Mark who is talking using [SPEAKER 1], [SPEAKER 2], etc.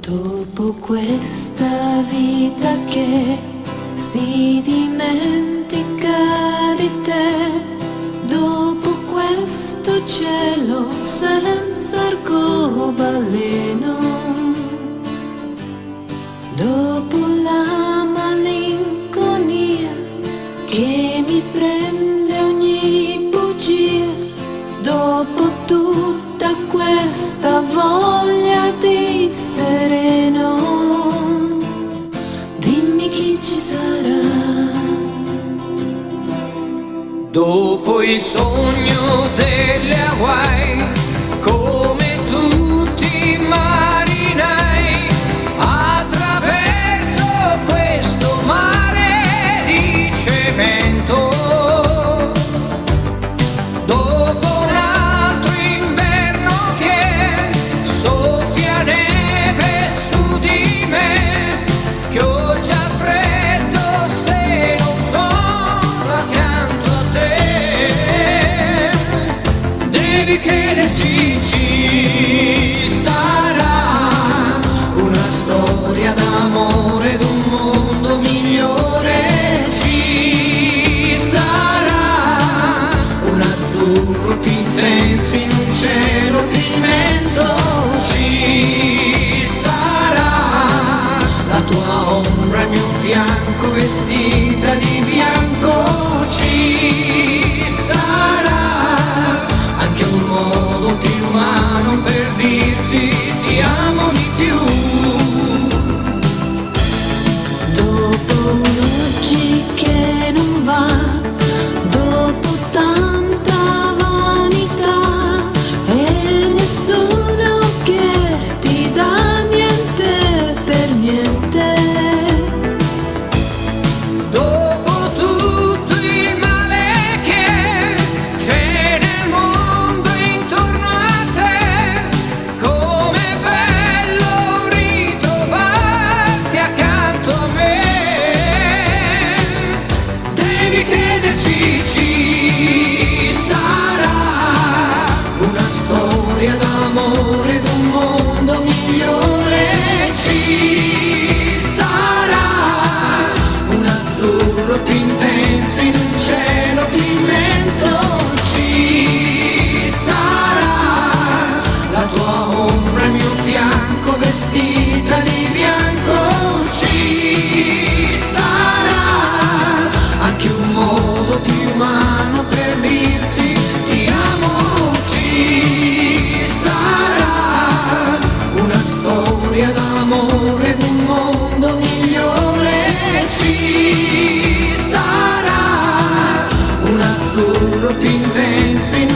[SPEAKER 1] Dopo questa vita che si dimentica di te, dopo questo cielo senza arcobaleno, dopo la malinconia che mi prende ogni bugia, dopo tutta questa voglia di sereno, dimmi chi ci sarà.
[SPEAKER 2] Dopo il sogno delle Hawaii, come tutti i marinai, attraverso questo mare di cemento. Dopo un altro inverno che soffia neve su di me, che ho già freddo se non sono accanto a te. Devi crederci, ci sarà una storia d'amore d'un mondo migliore. Ci sarà un azzurro più intenso in un cielo più immenso. Ci sarà la tua ombra al mio fianco vestita di bianco. Ci sarà anche un modo più umano per dirsi ti amo di più.
[SPEAKER 1] Dopo un'oggi che non va, dopo tanta vanità e nessuno che ti dà niente per niente.
[SPEAKER 2] Dopo tutto il male che c'è nel mondo intorno a te, com'è bello ritrovarti accanto a me. Devi crederci, ci sarà una storia d'amore d'un mondo migliore. Ci sarà un azzurro più intenso in un cielo più immenso. Ci sarà la tua ombra al mio fianco vestita di bianco. Ci sarà anche un modo più umano per dirsi ti amo. Ci sarà una storia d'amore d'un mondo migliore. Ci sarà un azzurro più intenso in